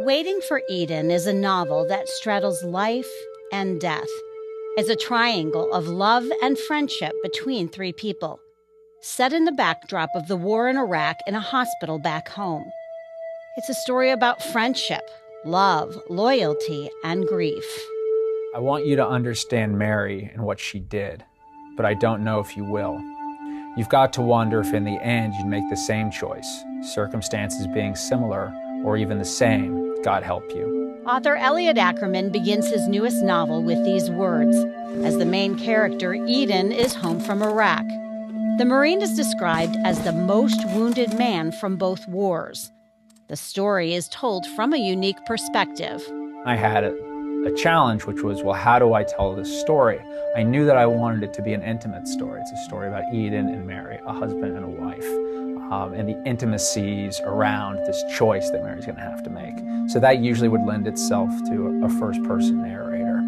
Waiting for Eden is a novel that straddles life and death. It's a triangle of love and friendship between three people, set in the backdrop of the war in Iraq in a hospital back home. It's a story about friendship, love, loyalty, and grief. I want you to understand Mary and what she did, but I don't know if you will. You've got to wonder if in the end you'd make the same choice, circumstances being similar or even the same. God help you. Author Eliot Ackerman begins his newest novel with these words, as the main character, Eden, is home from Iraq. The Marine is described as the most wounded man from both wars. The story is told from a unique perspective. I had a challenge, which was, well, how do I tell this story? I knew that I wanted it to be an intimate story. It's a story about Eden and Mary, a husband and a wife, and the intimacies around this choice that Mary's going to have to make. So that usually would lend itself to a first-person narrator.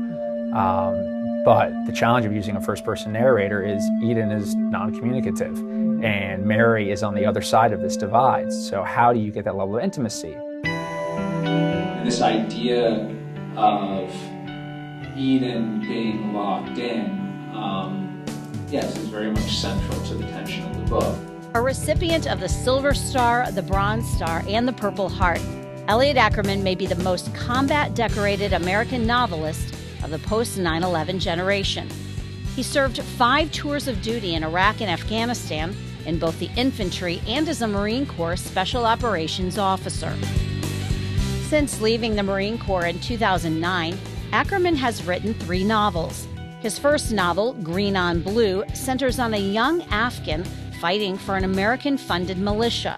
But the challenge of using a first-person narrator is Eden is non-communicative, and Mary is on the other side of this divide. So how do you get that level of intimacy? This idea of Eden being locked in, yes, is very much central to the tension of the book. A recipient of the Silver Star, the Bronze Star, and the Purple Heart, Elliot Ackerman may be the most combat-decorated American novelist of the post-9/11 generation. He served 5 tours of duty in Iraq and Afghanistan in both the infantry and as a Marine Corps Special Operations officer. Since leaving the Marine Corps in 2009, Ackerman has written 3 novels. His first novel, Green on Blue, centers on a young Afghan fighting for an American-funded militia.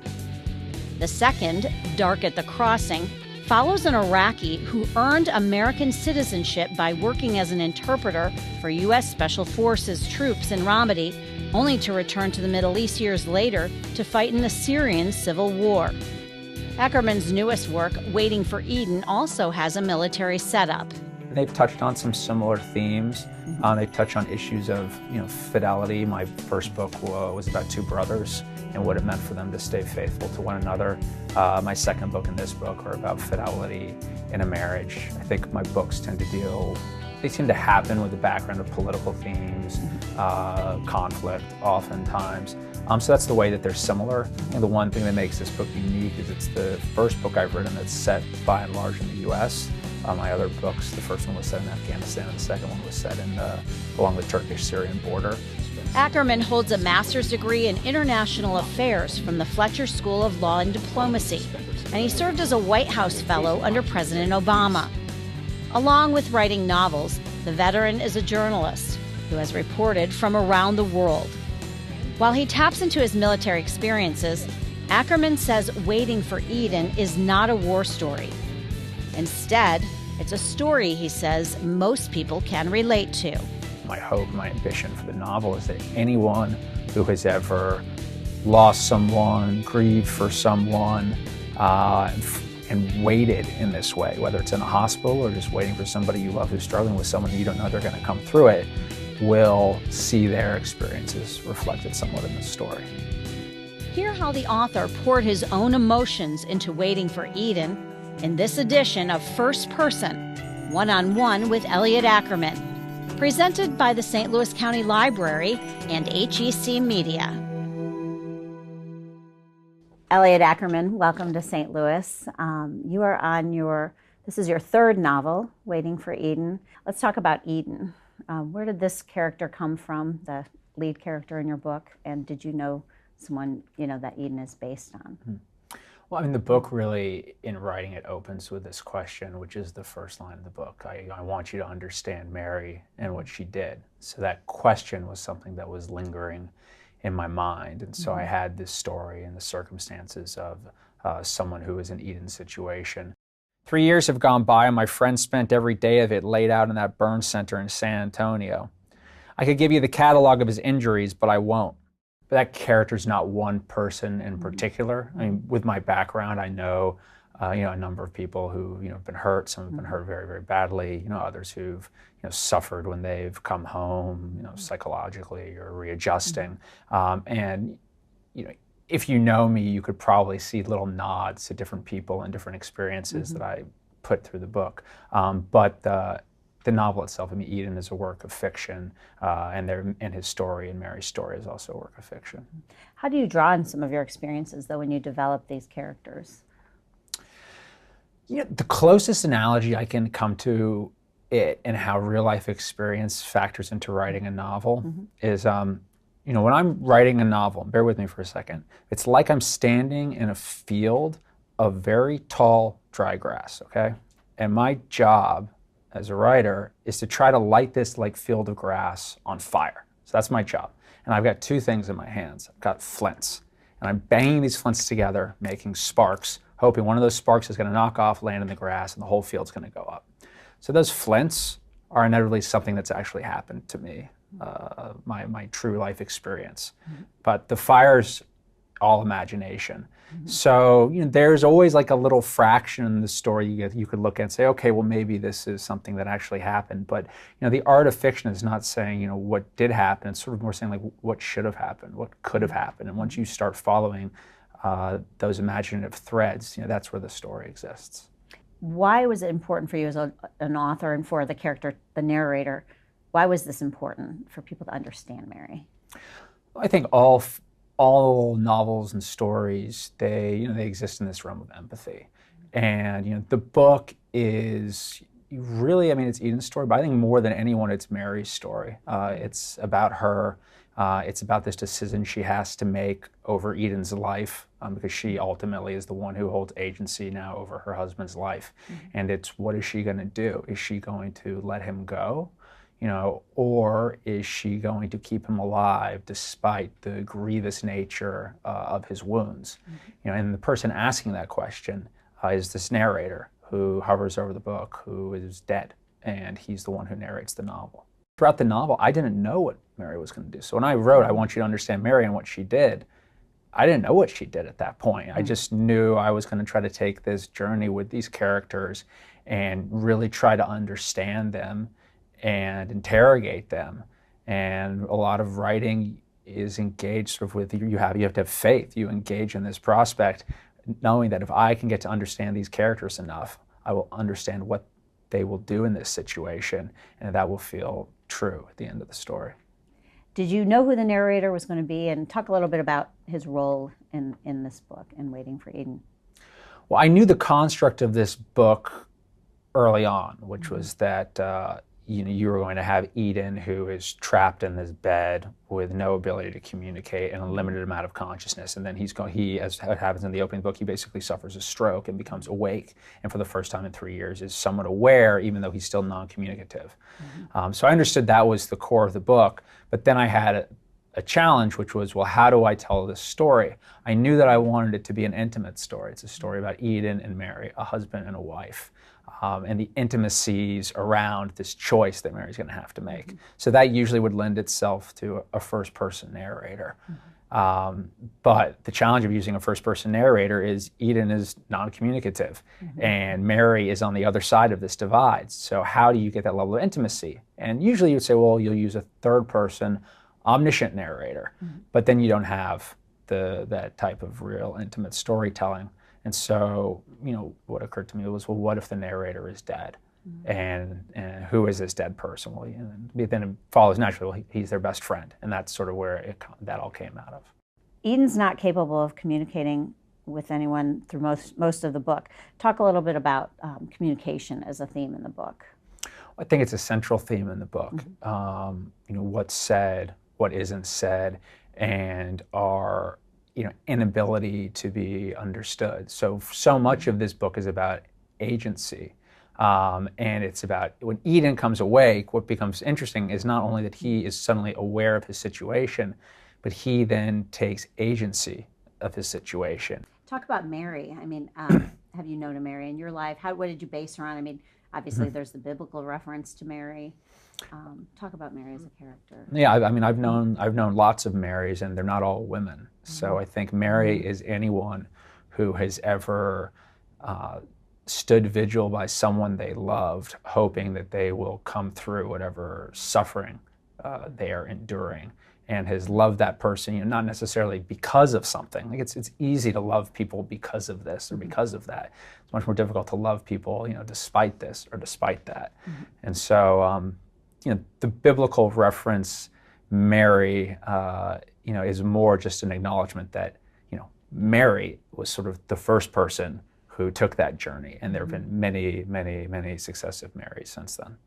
The second, Dark at the Crossing, follows an Iraqi who earned American citizenship by working as an interpreter for U.S. Special Forces troops in Ramadi, only to return to the Middle East years later to fight in the Syrian civil war. Ackerman's newest work, Waiting for Eden, also has a military setup. They've touched on some similar themes. They touch on issues of, fidelity. My first book was about 2 brothers and what it meant for them to stay faithful to one another. My second book and this book are about fidelity in a marriage. I think my books tend to happen with the background of political themes, conflict, oftentimes. So that's the way that they're similar. And the one thing that makes this book unique is it's the first book I've written that's set by and large in the U.S. My other books, the first one was set in Afghanistan, and the second one was set along the Turkish-Syrian border. Ackerman holds a master's degree in international affairs from the Fletcher School of Law and Diplomacy, and he served as a White House fellow under President Obama. Along with writing novels, the veteran is a journalist who has reported from around the world. While he taps into his military experiences, Ackerman says Waiting for Eden is not a war story. Instead, it's a story, he says, most people can relate to. My hope, my ambition for the novel is that anyone who has ever lost someone, grieved for someone, and waited in this way, whether it's in a hospital or just waiting for somebody you love who's struggling with someone you don't know they're going to come through it, will see their experiences reflected somewhat in the story. Hear how the author poured his own emotions into Waiting for Eden in this edition of First Person, One-on-One with Elliot Ackerman, presented by the St. Louis County Library and HEC Media. Elliot Ackerman, welcome to St. Louis. You are on this is your 3rd novel, Waiting for Eden. Let's talk about Eden. Where did this character come from, the lead character in your book, and did you know someone, that Eden is based on? Well, the book really, in writing it, opens with this question, which is the first line of the book. I want you to understand Mary and what she did. So that question was something that was lingering in my mind. And so I had this story and the circumstances of someone who was in Eden's situation. 3 years have gone by, and my friend spent every day of it laid out in that burn center in San Antonio. I could give you the catalog of his injuries, but I won't. But that character's not one person in particular. With my background, I know, a number of people who, have been hurt. Some have been hurt very, very badly. Others who've, suffered when they've come home, psychologically or readjusting. if you know me, you could probably see little nods to different people and different experiences that I put through the book. But the novel itself, I mean, Eden is a work of fiction, and his story and Mary's story is also a work of fiction. How do you draw on some of your experiences, though, when you develop these characters? You know, the closest analogy I can come to it and how real life experience factors into writing a novel is, you know, when I'm writing a novel, bear with me for a second, it's like I'm standing in a field of very tall, dry grass, okay? And my job as a writer is to try to light this like field of grass on fire. So that's my job. And I've got two things in my hands. I've got flints, and I'm banging these flints together, making sparks, hoping one of those sparks is going to knock off, land in the grass, and the whole field's going to go up. So those flints are inevitably something that's actually happened to me, my true life experience. But the fire's all imagination. So, you know, there's always like a little fraction in the story you could look at and say, okay, well, maybe this is something that actually happened. But, you know, the art of fiction is not saying, you know, what did happen. It's sort of more saying like what should have happened, what could have happened. And once you start following those imaginative threads, you know, that's where the story exists. Why was it important for you as an author and for the character, the narrator? Why was this important for people to understand Mary? I think all novels and stories, they exist in this realm of empathy. And, you know, the book is really, I mean, it's Eden's story, but I think more than anyone, it's Mary's story. It's about her. It's about this decision she has to make over Eden's life, because she ultimately is the one who holds agency now over her husband's life. And it's, what is she going to do? Is she going to let him go? You know, or is she going to keep him alive despite the grievous nature of his wounds? You know, and the person asking that question is this narrator who hovers over the book, who is dead, and he's the one who narrates the novel. Throughout the novel, I didn't know what Mary was going to do. So when I wrote, I want you to understand Mary and what she did, I didn't know what she did at that point. I just knew I was going to try to take this journey with these characters and really try to understand them and interrogate them. And a lot of writing is engaged sort of with, you have to have faith. You engage in this prospect, knowing that if I can get to understand these characters enough, I will understand what they will do in this situation, and that will feel true at the end of the story. Did you know who the narrator was going to be? And talk a little bit about his role in this book, in Waiting for Eden. Well, I knew the construct of this book early on, which was that you know, you were going to have Eden, who is trapped in this bed with no ability to communicate and a limited amount of consciousness. And then as it happens in the opening book, he basically suffers a stroke and becomes awake. And for the first time in 3 years is somewhat aware, even though he's still non-communicative. So I understood that was the core of the book. But then I had a challenge, which was, well, how do I tell this story? I knew that I wanted it to be an intimate story. It's a story about Eden and Mary, a husband and a wife. And the intimacies around this choice that Mary's going to have to make. So that usually would lend itself to a first-person narrator. But the challenge of using a first-person narrator is Eden is non-communicative, and Mary is on the other side of this divide. So how do you get that level of intimacy? And usually you would say, well, you'll use a third-person omniscient narrator, but then you don't have that type of real intimate storytelling. And so, you know, what occurred to me was, well, what if the narrator is dead? And who is this dead person? Well, then it follows naturally, well, he's their best friend. And that's sort of where that all came out of. Eden's not capable of communicating with anyone through most of the book. Talk a little bit about communication as a theme in the book. I think it's a central theme in the book. You know, what's said, what isn't said, and our inability to be understood. So much of this book is about agency. And it's about, when Eden comes awake, what becomes interesting is not only that he is suddenly aware of his situation, but he then takes agency of his situation. Talk about Mary. I mean, have you known a Mary in your life? What did you base her on? I mean, obviously there's the biblical reference to Mary. Talk about Mary as a character. Yeah, I mean, I've known lots of Marys, and they're not all women. So I think Mary is anyone who has ever stood vigil by someone they loved, hoping that they will come through whatever suffering they are enduring. and has loved that person, not necessarily because of something. Like it's easy to love people because of this or because of that. It's much more difficult to love people, despite this or despite that. And so, the biblical reference, Mary, is more just an acknowledgement that, Mary was sort of the first person who took that journey, and there have been many, many, many successive Marys since then.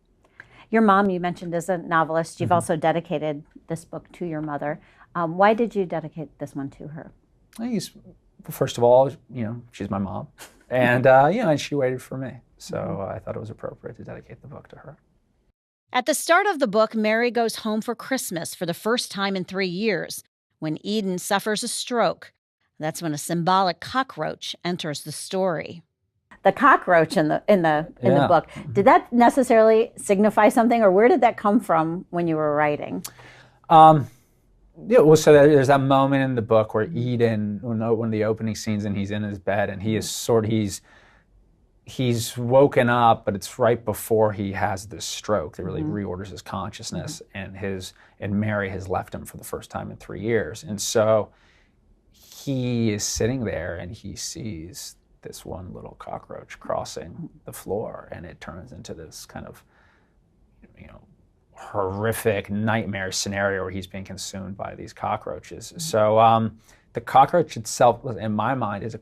Your mom, you mentioned, is a novelist. You've also dedicated this book to your mother. Why did you dedicate this one to her? First of all, she's my mom, and and she waited for me, so I thought it was appropriate to dedicate the book to her. At the start of the book, Mary goes home for Christmas for the first time in 3 years when Eden suffers a stroke. That's when a symbolic cockroach enters the story. The cockroach in the book, did that necessarily signify something, or where did that come from when you were writing? So there's that moment in the book where Eden, one of the opening scenes, and he's in his bed, and he's woken up, but it's right before he has this stroke that really reorders his consciousness, and Mary has left him for the first time in 3 years, and so he is sitting there and he sees this one little cockroach crossing the floor, and it turns into this kind of, horrific nightmare scenario where he's being consumed by these cockroaches. So the cockroach itself, in my mind, is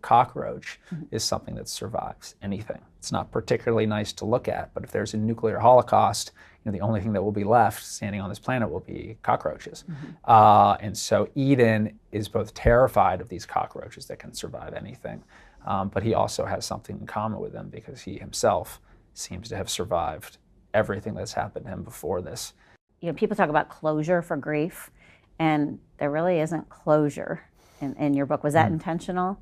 something that survives anything. It's not particularly nice to look at, but if there's a nuclear holocaust, the only thing that will be left standing on this planet will be cockroaches. And so Eden is both terrified of these cockroaches that can survive anything, but he also has something in common with them because he himself seems to have survived everything that's happened to him before this. People talk about closure for grief, and there really isn't closure in your book. Was that intentional?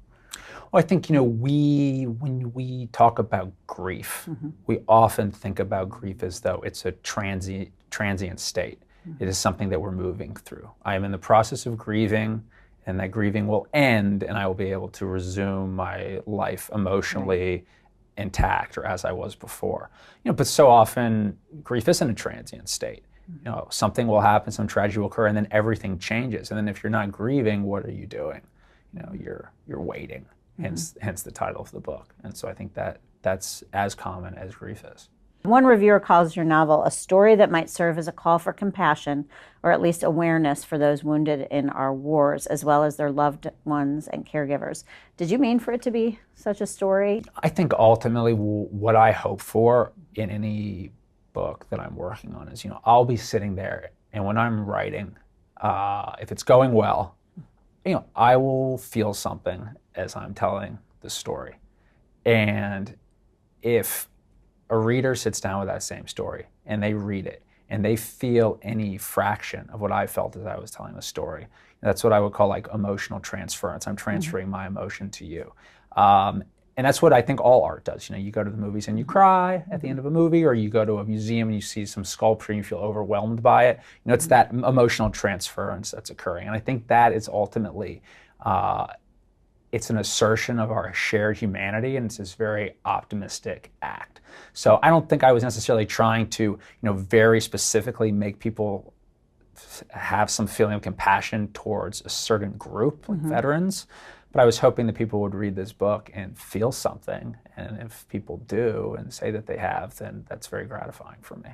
Well, I think, when we talk about grief, we often think about grief as though it's a transient state. It is something that we're moving through. I am in the process of grieving, and that grieving will end, and I will be able to resume my life emotionally intact or as I was before. But so often grief isn't a transient state. Something will happen, some tragedy will occur, and then everything changes. And then if you're not grieving, what are you doing? You're waiting. Hence the title of the book. And so I think that's as common as grief is. One reviewer calls your novel a story that might serve as a call for compassion, or at least awareness for those wounded in our wars, as well as their loved ones and caregivers. Did you mean for it to be such a story? I think ultimately what I hope for in any book that I'm working on is, I'll be sitting there, and when I'm writing, if it's going well, I will feel something as I'm telling the story. And if a reader sits down with that same story and they read it and they feel any fraction of what I felt as I was telling the story, that's what I would call like emotional transference. I'm transferring my emotion to you. And that's what I think all art does. You go to the movies and you cry at the end of a movie, or you go to a museum and you see some sculpture and you feel overwhelmed by it. It's that emotional transference that's occurring. And I think that is ultimately, it's an assertion of our shared humanity, and it's this very optimistic act. So I don't think I was necessarily trying to, very specifically make people have some feeling of compassion towards a certain group, like veterans. But I was hoping that people would read this book and feel something. And if people do and say that they have, then that's very gratifying for me.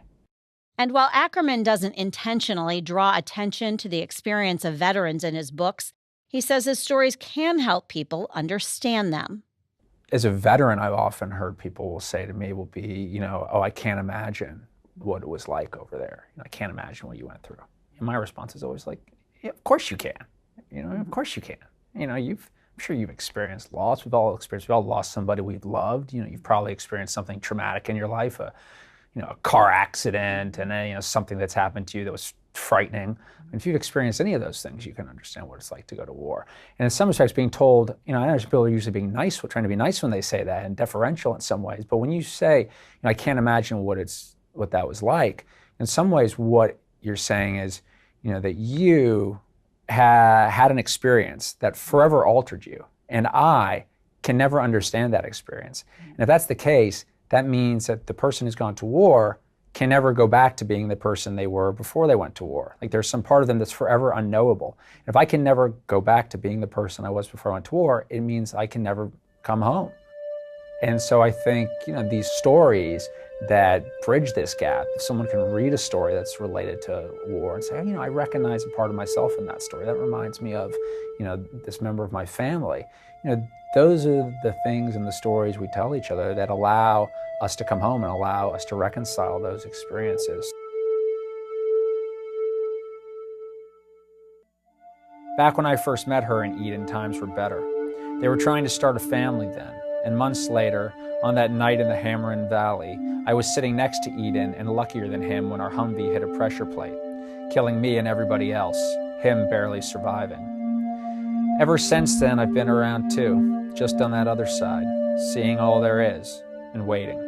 And while Ackerman doesn't intentionally draw attention to the experience of veterans in his books, he says his stories can help people understand them. As a veteran, I've often heard people will say to me, oh, I can't imagine what it was like over there. I can't imagine what you went through. And my response is always like, yeah, of course you can. Of course you can. I'm sure you've experienced loss. We've all lost somebody we've loved. You've probably experienced something traumatic in your life, a car accident, and then, something that's happened to you that was frightening. And if you've experienced any of those things, you can understand what it's like to go to war. And in some respects, being told, I know people are usually being nice, trying to be nice when they say that, and deferential in some ways. But when you say, I can't imagine what that was like, in some ways, what you're saying is, that you had an experience that forever altered you, and I can never understand that experience. And if that's the case, that means that the person who's gone to war can never go back to being the person they were before they went to war. Like there's some part of them that's forever unknowable. And if I can never go back to being the person I was before I went to war, it means I can never come home. And so I think, these stories that bridge this gap, if someone can read a story that's related to war and say, I recognize a part of myself in that story. That reminds me of, this member of my family. Those are the things in the stories we tell each other that allow us to come home and allow us to reconcile those experiences. Back when I first met her in Eden, times were better. They were trying to start a family then, and months later, on that night in the Hammerin Valley, I was sitting next to Eden and luckier than him when our Humvee hit a pressure plate, killing me and everybody else, him barely surviving. Ever since then, I've been around too, just on that other side, seeing all there is and waiting.